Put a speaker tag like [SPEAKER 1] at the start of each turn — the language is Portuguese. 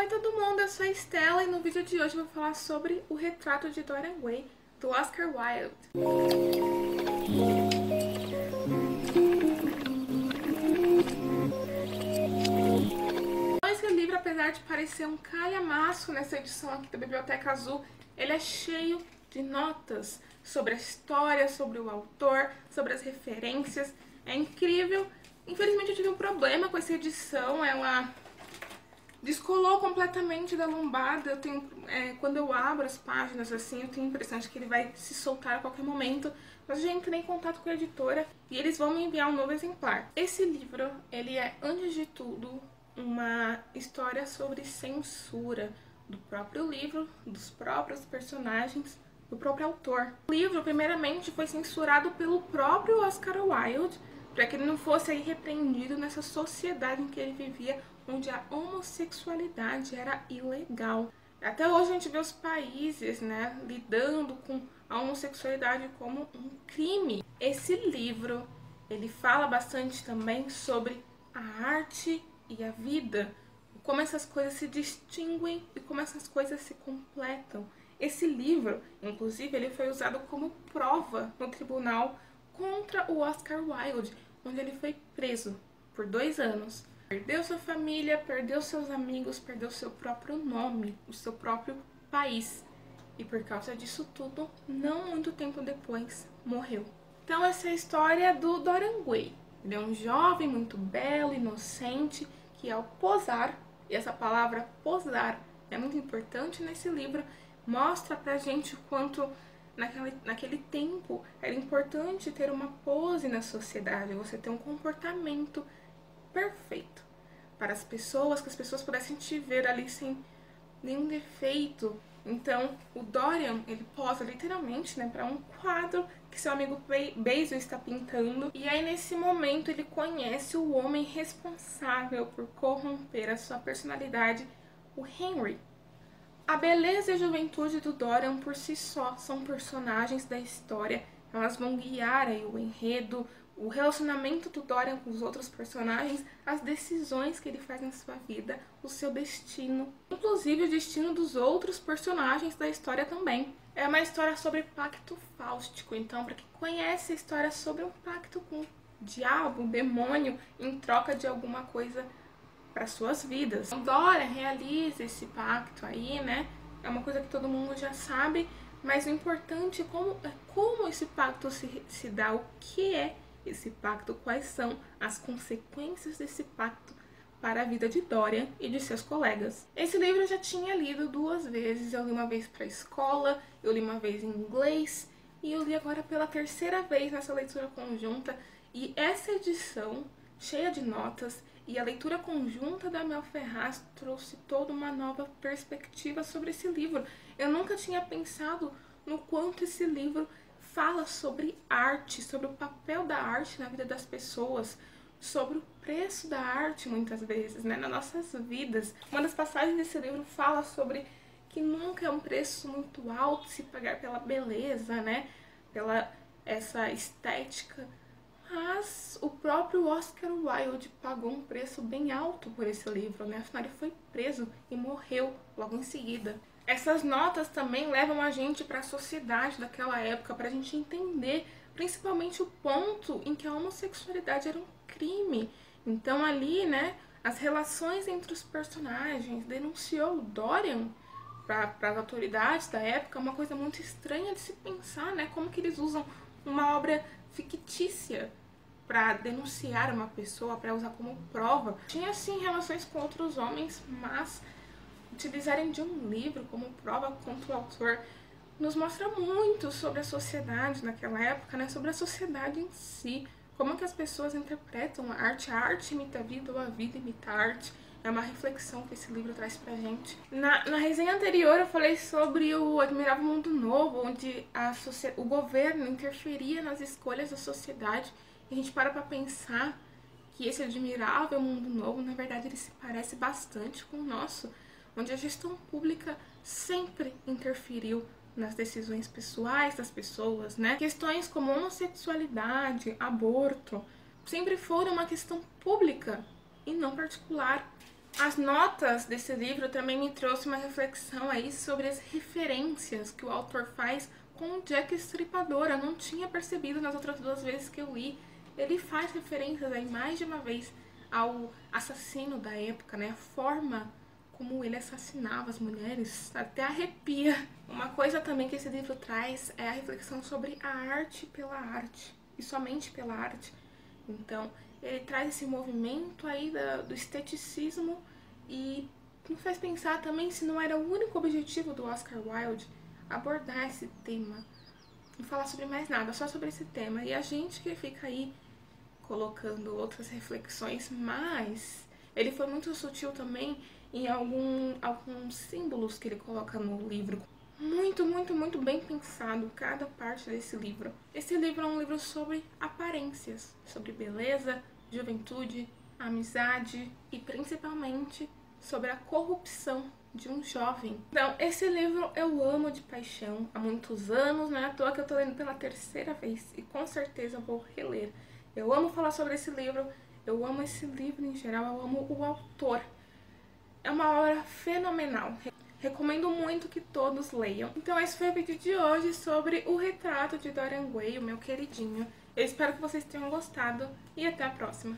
[SPEAKER 1] Oi todo mundo, eu sou a Estela e no vídeo de hoje eu vou falar sobre O Retrato de Dorian Gray, do Oscar Wilde. Esse livro, apesar de parecer um calhamaço nessa edição aqui da Biblioteca Azul, ele é cheio de notas sobre a história, sobre o autor, sobre as referências. É incrível. Infelizmente eu tive um problema com essa edição, ela descolou completamente da lombada. Eu tenho, quando eu abro as páginas assim, eu tenho a impressão de que ele vai se soltar a qualquer momento. Mas eu já entrei em contato com a editora e eles vão me enviar um novo exemplar. Esse livro, ele é, antes de tudo, uma história sobre censura do próprio livro, dos próprios personagens, do próprio autor. O livro, primeiramente, foi censurado pelo próprio Oscar Wilde, para que ele não fosse aí repreendido nessa sociedade em que ele vivia, onde a homossexualidade era ilegal. Até hoje a gente vê os países, né, lidando com a homossexualidade como um crime. Esse livro, ele fala bastante também sobre a arte e a vida, como essas coisas se distinguem e como essas coisas se completam. Esse livro, inclusive, ele foi usado como prova no tribunal contra o Oscar Wilde, onde ele foi preso por 2 anos. Perdeu sua família, perdeu seus amigos, perdeu seu próprio nome, o seu próprio país. E por causa disso tudo, não muito tempo depois, morreu. Então essa é a história do Dorian Gray. Ele é um jovem muito belo, inocente, que ao posar, e essa palavra posar é muito importante nesse livro, mostra pra gente o quanto naquele tempo era importante ter uma pose na sociedade, você ter um comportamento perfeito para as pessoas, que as pessoas pudessem te ver ali sem nenhum defeito. Então, o Dorian, ele posa literalmente, né, para um quadro que seu amigo Basil está pintando. E aí, nesse momento, ele conhece o homem responsável por corromper a sua personalidade, o Henry. A beleza e a juventude do Dorian por si só são personagens da história. Elas vão guiar aí o enredo, o relacionamento do Dorian com os outros personagens, as decisões que ele faz na sua vida, o seu destino, inclusive o destino dos outros personagens da história também. É uma história sobre pacto fáustico, então para quem conhece a história sobre um pacto com o diabo, um demônio, em troca de alguma coisa para suas vidas. O Dorian realiza esse pacto aí, né? É uma coisa que todo mundo já sabe, mas o importante é como esse pacto se dá, o que é esse pacto, quais são as consequências desse pacto para a vida de Dorian e de seus colegas. Esse livro eu já tinha lido 2 vezes, eu li uma vez para a escola, eu li uma vez em inglês e eu li agora pela 3ª vez nessa leitura conjunta, e essa edição, cheia de notas, e a leitura conjunta da Mel Ferraz trouxe toda uma nova perspectiva sobre esse livro. Eu nunca tinha pensado no quanto esse livro fala sobre arte, sobre o papel da arte na vida das pessoas, sobre o preço da arte muitas vezes, né, nas nossas vidas. Uma das passagens desse livro fala sobre que nunca é um preço muito alto se pagar pela beleza, né, pela essa estética. Mas o próprio Oscar Wilde pagou um preço bem alto por esse livro, né? Afinal, ele foi preso e morreu logo em seguida. Essas notas também levam a gente para a sociedade daquela época, para a gente entender principalmente o ponto em que a homossexualidade era um crime. Então ali, né, as relações entre os personagens, denunciou o Dorian para as autoridades da época, uma coisa muito estranha de se pensar, né? Como que eles usam uma obra fictícia para denunciar uma pessoa, para usar como prova. Tinha sim relações com outros homens, mas utilizarem de um livro como prova contra o autor nos mostra muito sobre a sociedade naquela época, né? Sobre a sociedade em si, como que as pessoas interpretam a arte imita a vida ou a vida imita a arte. É uma reflexão que esse livro traz pra gente. Na resenha anterior eu falei sobre o Admirável Mundo Novo, onde o governo interferia nas escolhas da sociedade. E a gente para pensar que esse Admirável Mundo Novo, na verdade, ele se parece bastante com o nosso, onde a gestão pública sempre interferiu nas decisões pessoais das pessoas, né? Questões como homossexualidade, aborto, sempre foram uma questão pública e não particular. As notas desse livro também me trouxe uma reflexão aí sobre as referências que o autor faz com o Jack Estripador. Eu não tinha percebido nas outras 2 vezes que eu li. Ele faz referências aí mais de uma vez ao assassino da época, né? A forma como ele assassinava as mulheres, até arrepia. Uma coisa também que esse livro traz é a reflexão sobre a arte pela arte, e somente pela arte. Então, ele traz esse movimento aí do esteticismo e me faz pensar também se não era o único objetivo do Oscar Wilde abordar esse tema. Não falar sobre mais nada, só sobre esse tema. E a gente que fica aí colocando outras reflexões, mas ele foi muito sutil também em alguns símbolos que ele coloca no livro. Muito, muito, muito bem pensado cada parte desse livro. Esse livro é um livro sobre aparências, sobre beleza, juventude, amizade e principalmente sobre a corrupção de um jovem. Então, esse livro eu amo de paixão há muitos anos, não é à toa que eu tô lendo pela 3ª vez e com certeza eu vou reler. Eu amo falar sobre esse livro, eu amo esse livro em geral, eu amo o autor. É uma obra fenomenal. Recomendo muito que todos leiam. Então esse foi o vídeo de hoje sobre o retrato de Dorian Gray, o meu queridinho. Eu espero que vocês tenham gostado e até a próxima.